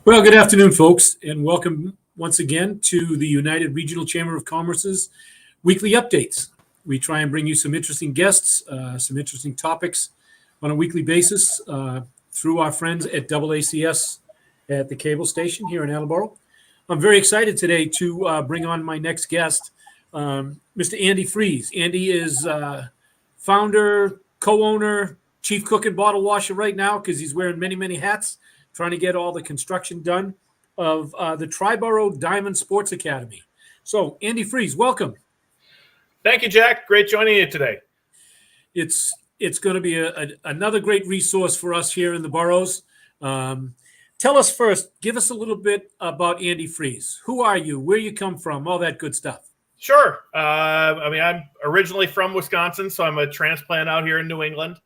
Well, good afternoon, folks, and welcome once again to the United Regional Chamber of Commerce's weekly updates. We try and bring you some interesting guests, some interesting topics on a weekly basis through our friends at AACS at the cable station here in Attleboro. I'm very excited today to bring on my next guest, Mr. Andy Freiss. Andy is founder, co-owner, chief cook and bottle washer right now because he's wearing many, many hats, trying to get all the construction done of the Tri-Boro Diamond Sports Academy. So, Andy Freiss, welcome. Thank you, Jack. Great joining you today. It's going to be another great resource for us here in the boroughs. Tell us first, give us a little bit about Andy Freiss. Who are you? Where you come from? All that good stuff. Sure. I'm originally from Wisconsin, so I'm a transplant out here in New England.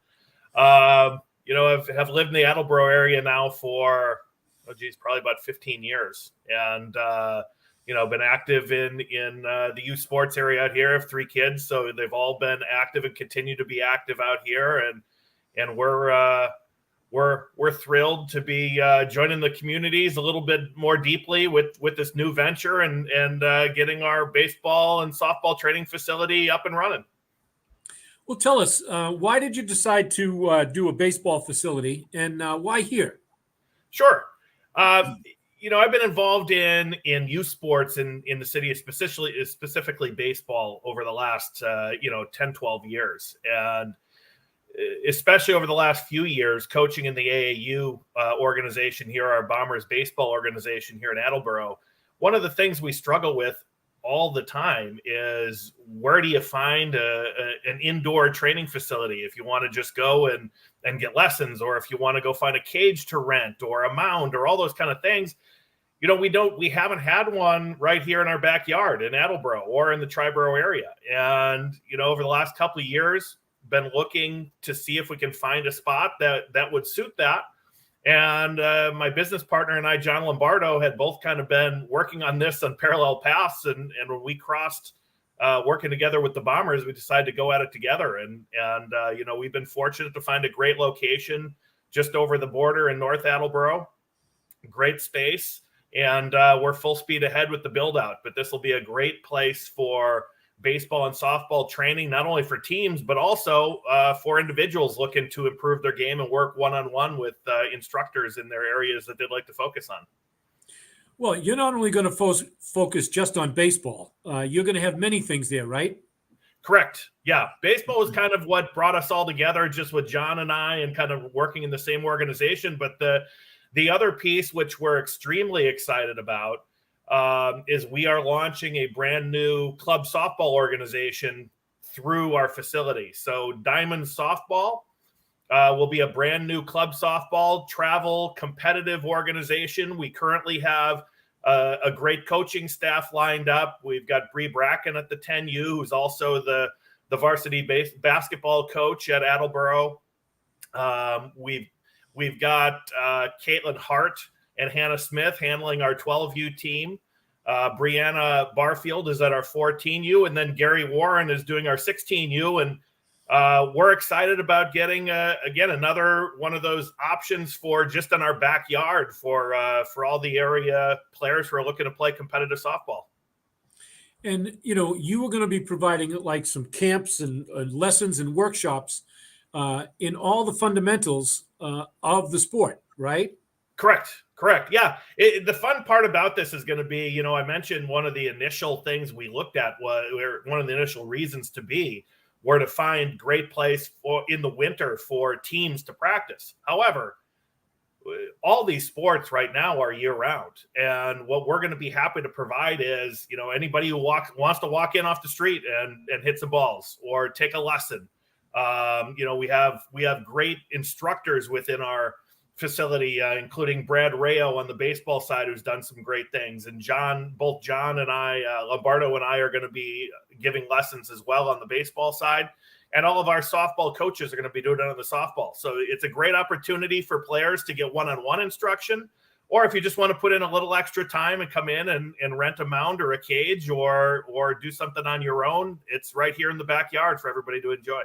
I've lived in the Attleboro area now for, probably about 15 years. And, been active in the youth sports area out here. I have 3 kids, so they've all been active and continue to be active out here. And we're thrilled to be joining the communities a little bit more deeply with this new venture and getting our baseball and softball training facility up and running. Well, tell us, why did you decide to do a baseball facility, and why here? Sure. I've been involved in youth sports in the city, specifically baseball, over the last 10, 12 years. And especially over the last few years, coaching in the AAU organization here, our Bombers baseball organization here in Attleboro. One of the things we struggle with all the time is, where do you find an indoor training facility if you want to just go and get lessons, or if you want to go find a cage to rent or a mound or all those kind of things. We haven't had one right here in our backyard in Attleboro or in the Tri-Boro area. And, over the last couple of years, been looking to see if we can find a spot that would suit that. And my business partner and I, John Lombardo, had both kind of been working on this on parallel paths. And when we crossed working together with the Bombers, we decided to go at it together. And we've been fortunate to find a great location just over the border in North Attleboro. Great space. And we're full speed ahead with the build out. But this will be a great place for baseball and softball training, not only for teams, but also for individuals looking to improve their game and work one-on-one with instructors in their areas that they'd like to focus on. Well, you're not only going to focus just on baseball. You're going to have many things there, right? Correct. Yeah. Baseball is kind of what brought us all together, just with John and I, and kind of working in the same organization. But the other piece, which we're extremely excited about, is we are launching a brand new club softball organization through our facility. So Diamond Softball will be a brand new club softball travel competitive organization. We currently have a great coaching staff lined up. We've got Bree Bracken at the 10U, who's also the varsity basketball coach at Attleboro. We've got Caitlin Hart and Hannah Smith handling our 12U team. Brianna Barfield is at our 14U, and then Gary Warren is doing our 16U. And we're excited about getting, again, another one of those options for just in our backyard for all the area players who are looking to play competitive softball. And, you were going to be providing like some camps and lessons and workshops in all the fundamentals of the sport, right? Correct. Yeah. The fun part about this is going to be, I mentioned one of the initial things we looked at one of the initial reasons were to find great place in the winter for teams to practice. However, all these sports right now are year round. And what we're going to be happy to provide is, anybody who wants to walk in off the street and hit some balls or take a lesson. We have great instructors within our facility, including Brad Rayo on the baseball side, who's done some great things. And both John and I, Lombardo and I, are going to be giving lessons as well on the baseball side. And all of our softball coaches are going to be doing it on the softball. So it's a great opportunity for players to get one-on-one instruction. Or if you just want to put in a little extra time and come in and rent a mound or a cage or do something on your own, it's right here in the backyard for everybody to enjoy.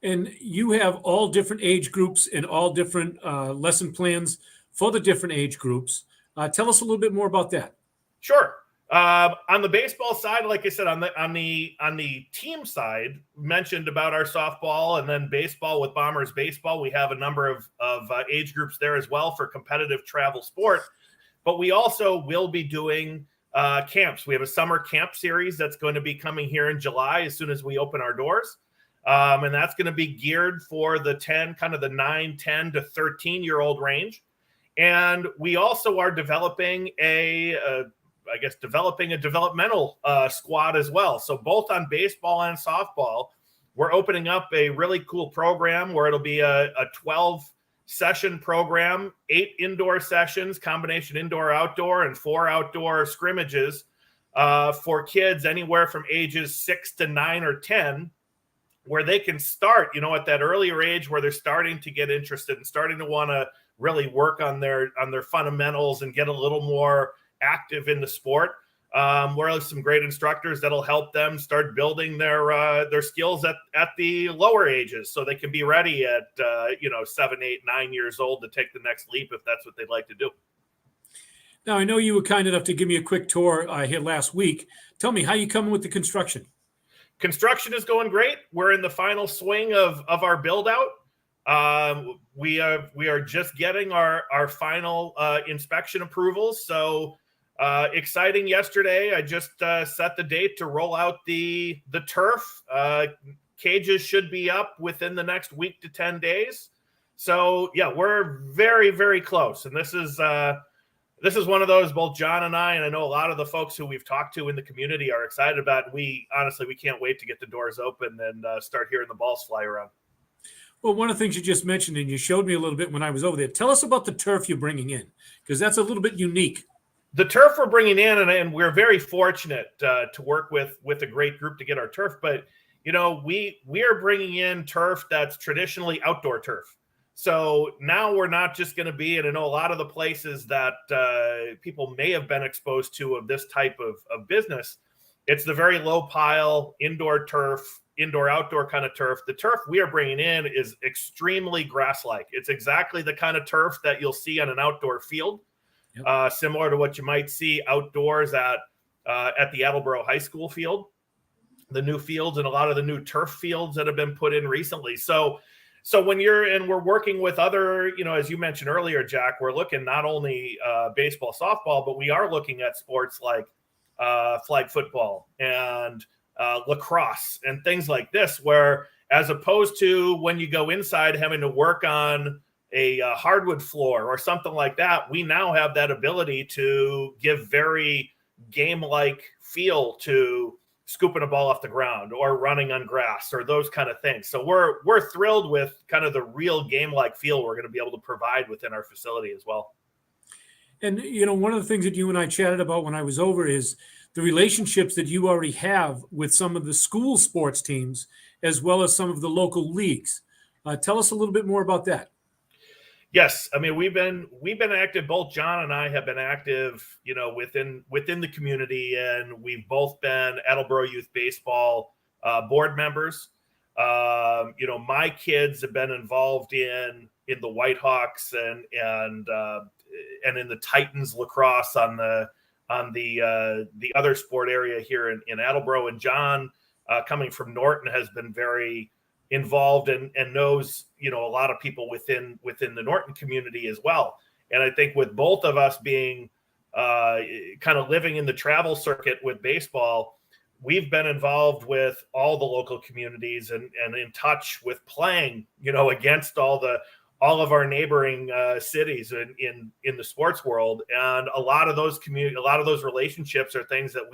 And you have all different age groups and all different lesson plans for the different age groups. Tell us a little bit more about that. Sure. On the baseball side, like I said, on the team side, mentioned about our softball and then baseball with Bombers baseball. We have a number of age groups there as well for competitive travel sport. But we also will be doing camps. We have a summer camp series that's going to be coming here in July as soon as we open our doors. And that's going to be geared for the 9, 10 to 13-year-old range. And we also are developing a developmental squad as well. So both on baseball and softball, we're opening up a really cool program where it'll be a 12-session program, 8 indoor sessions, combination indoor-outdoor, and 4 outdoor scrimmages for kids anywhere from ages 6 to 9 or 10, where they can start, at that earlier age where they're starting to get interested and starting to want to really work on their fundamentals and get a little more active in the sport. Where some great instructors that'll help them start building their skills at the lower ages, so they can be ready at 7, 8, 9 years old to take the next leap if that's what they'd like to do. Now, I know you were kind enough to give me a quick tour here last week. Tell me, how you coming with the construction? Construction is going great. We're in the final swing of our build out. We are just getting our final inspection approvals. So exciting. Yesterday, I just set the date to roll out the turf. Cages should be up within the next week to 10 days. So yeah, we're very, very close. And this is one of those, both John and I know a lot of the folks who we've talked to in the community are excited about. And we can't wait to get the doors open and start hearing the balls fly around. Well, one of the things you just mentioned, and you showed me a little bit when I was over there, tell us about the turf you're bringing in, because that's a little bit unique. The turf we're bringing in, and we're very fortunate to work with a great group to get our turf. But, we are bringing in turf that's traditionally outdoor turf. So now we're not just going to be, and I know a lot of the places that people may have been exposed to of this type of business, it's the very low pile indoor turf, indoor-outdoor kind of turf. The turf we are bringing in is extremely grass-like. It's exactly the kind of turf that you'll see on an outdoor field, similar to what you might see outdoors at the Attleboro High School field, the new fields, and a lot of the new turf fields that have been put in recently. So when we're working with other, as you mentioned earlier, Jack, we're looking not only baseball, softball, but we are looking at sports like flag football and lacrosse and things like this, where as opposed to when you go inside having to work on a hardwood floor or something like that, we now have that ability to give very game-like feel to scooping a ball off the ground or running on grass or those kind of things. So we're thrilled with kind of the real game-like feel we're going to be able to provide within our facility as well. And, one of the things that you and I chatted about when I was over is the relationships that you already have with some of the school sports teams, as well as some of the local leagues. Tell us a little bit more about that. Yes. I mean, we've been active. Both John and I have been active, within the community, and we've both been Attleboro Youth Baseball board members. My kids have been involved in the Whitehawks and in the Titans lacrosse on the other sport area here in Attleboro. And John, coming from Norton, has been very involved and knows, a lot of people within the Norton community as well. And I think with both of us being kind of living in the travel circuit with baseball, we've been involved with all the local communities and in touch with playing, against all of our neighboring cities in the sports world. And a lot of those relationships are things that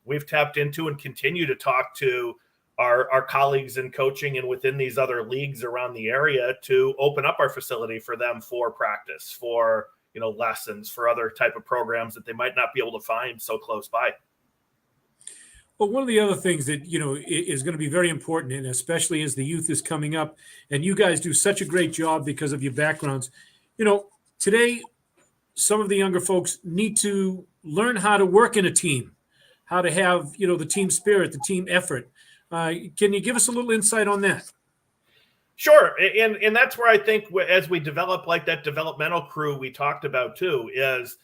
we've tapped into and continue to talk to our colleagues in coaching and within these other leagues around the area to open up our facility for them for practice, for, lessons, for other type of programs that they might not be able to find so close by. Well, one of the other things that, is going to be very important, and especially as the youth is coming up, and you guys do such a great job because of your backgrounds, today, some of the younger folks need to learn how to work in a team, how to have, the team spirit, the team effort. Can you give us a little insight on that? Sure. And that's where I think as we develop like that developmental crew we talked about too, is,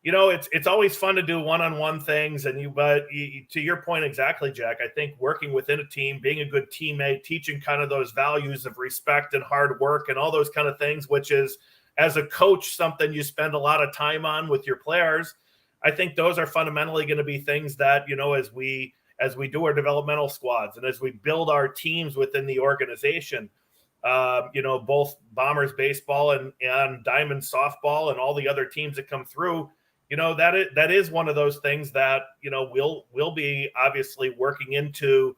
it's always fun to do one-on-one things. But to your point exactly, Jack, I think working within a team, being a good teammate, teaching kind of those values of respect and hard work and all those kind of things, which is, as a coach, something you spend a lot of time on with your players. I think those are fundamentally going to be things that, as we do our developmental squads and as we build our teams within the organization, both Bombers baseball and Diamond softball and all the other teams that come through, that is one of those things that, we'll be obviously working into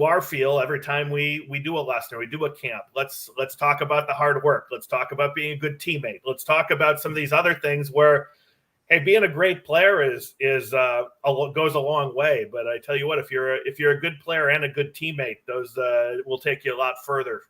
our feel every time we do a lesson or we do a camp. Let's talk about the hard work. Let's talk about being a good teammate. Let's talk about some of these other things where, hey, being a great player goes a long way. But I tell you what, if you're a good player and a good teammate, those will take you a lot further.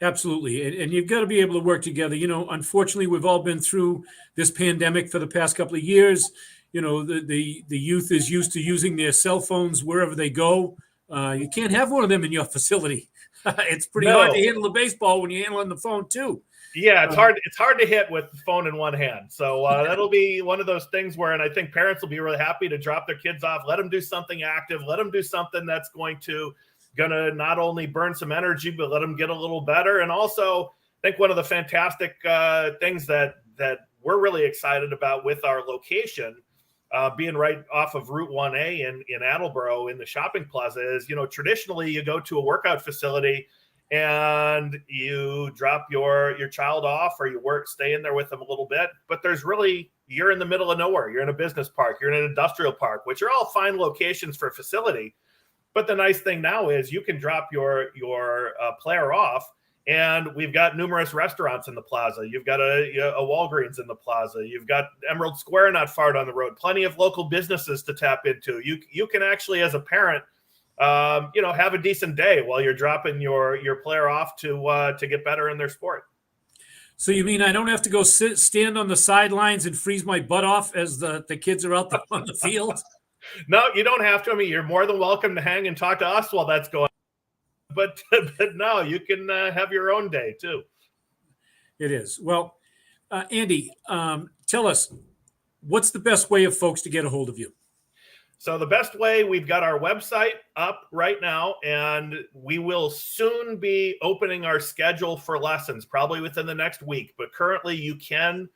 Absolutely. And you've got to be able to work together. Unfortunately, we've all been through this pandemic for the past couple of years. The youth is used to using their cell phones wherever they go. You can't have one of them in your facility. It's pretty hard to handle the baseball when you're handling the phone too. Yeah, it's hard. It's hard to hit with the phone in one hand. So that'll be one of those things where, and I think parents will be really happy to drop their kids off, let them do something active, let them do something that's going to not only burn some energy, but let them get a little better. And also, I think one of the fantastic things that we're really excited about with our location, being right off of Route 1A in Attleboro in the shopping plaza, is, traditionally you go to a workout facility and you drop your child off or you stay in there with them a little bit. But you're in the middle of nowhere. You're in a business park. You're in an industrial park, which are all fine locations for a facility. But the nice thing now is you can drop your player off, and we've got numerous restaurants in the plaza. You've got a Walgreens in the plaza. You've got Emerald Square not far down the road. Plenty of local businesses to tap into. You can actually, as a parent, have a decent day while you're dropping your player off to get better in their sport. So you mean I don't have to go stand on the sidelines and freeze my butt off as the kids are out there on the field? No, you don't have to. I mean, you're more than welcome to hang and talk to us while that's going on. But no, you can have your own day too. It is. Well, Andy, tell us, what's the best way of folks to get a hold of you? So the best way, we've got our website up right now, and we will soon be opening our schedule for lessons, probably within the next week. But currently you can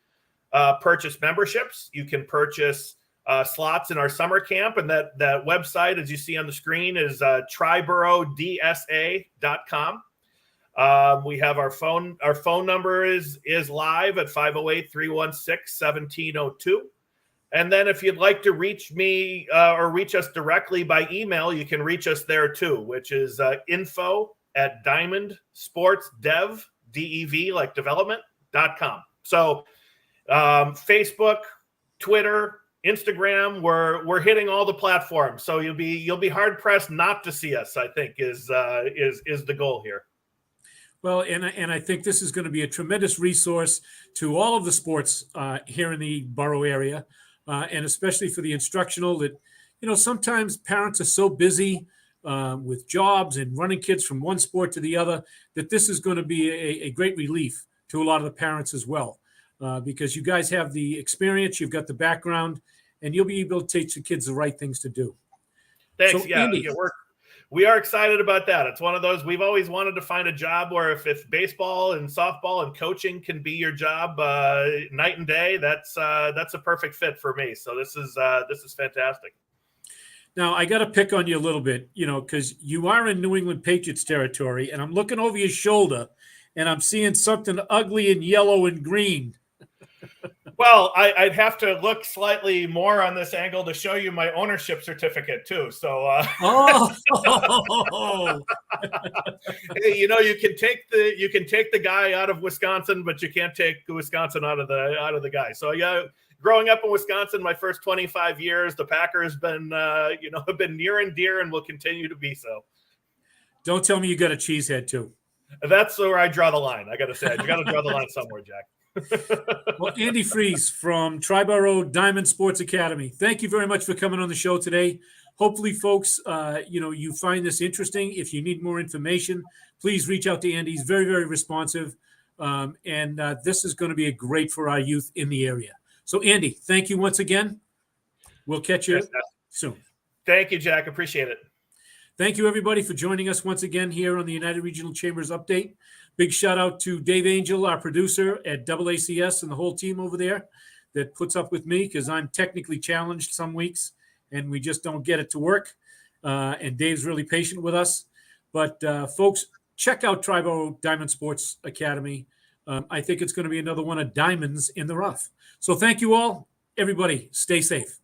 purchase memberships. You can purchase slots in our summer camp, and that website, as you see on the screen, is TriBoroDSA.com. We have our phone number is live at 508-316-1702. And then if you'd like to reach me or reach us directly by email, you can reach us there too, which is info@diamondsportsdev, DEV, like development.com. So Facebook, Twitter, Instagram, we're hitting all the platforms. So you'll be hard pressed not to see us, I think, is the goal here. Well, and I think this is going to be a tremendous resource to all of the sports here in the borough area, and especially for the instructional that, sometimes parents are so busy with jobs and running kids from one sport to the other that this is going to be a great relief to a lot of the parents as well, because you guys have the experience, you've got the background, and you'll be able to teach the kids the right things to do. Thanks. So, yeah, Andy, we are excited about that. It's one of those, we've always wanted to find a job where if baseball and softball and coaching can be your job night and day, that's a perfect fit for me. So this is fantastic. Now I got to pick on you a little bit, because you are in New England Patriots territory, and I'm looking over your shoulder and I'm seeing something ugly in yellow and green. Well, I'd have to look slightly more on this angle to show you my ownership certificate too. So, you can take the guy out of Wisconsin, but you can't take Wisconsin out of the guy. So, yeah, growing up in Wisconsin, my first 25 years, the Packers been have been near and dear, and will continue to be so. Don't tell me you got a cheesehead too. That's where I draw the line. I got to say, you got to draw the line somewhere, Jack. Well, Andy Freiss from Tri-Boro Diamond Sports Academy, thank you very much for coming on the show today. Hopefully, folks, you find this interesting. If you need more information, please reach out to Andy. He's very, very responsive. And this is going to be great for our youth in the area. So, Andy, thank you once again. We'll catch you soon. Thank you, Jack. Appreciate it. Thank you, everybody, for joining us once again here on the United Regional Chambers Update. Big shout out to Dave Angel, our producer at AACS, and the whole team over there that puts up with me because I'm technically challenged some weeks and we just don't get it to work. And Dave's really patient with us. But, folks, check out Tri-Boro Diamond Sports Academy. I think it's going to be another one of diamonds in the rough. So thank you all. Everybody, stay safe.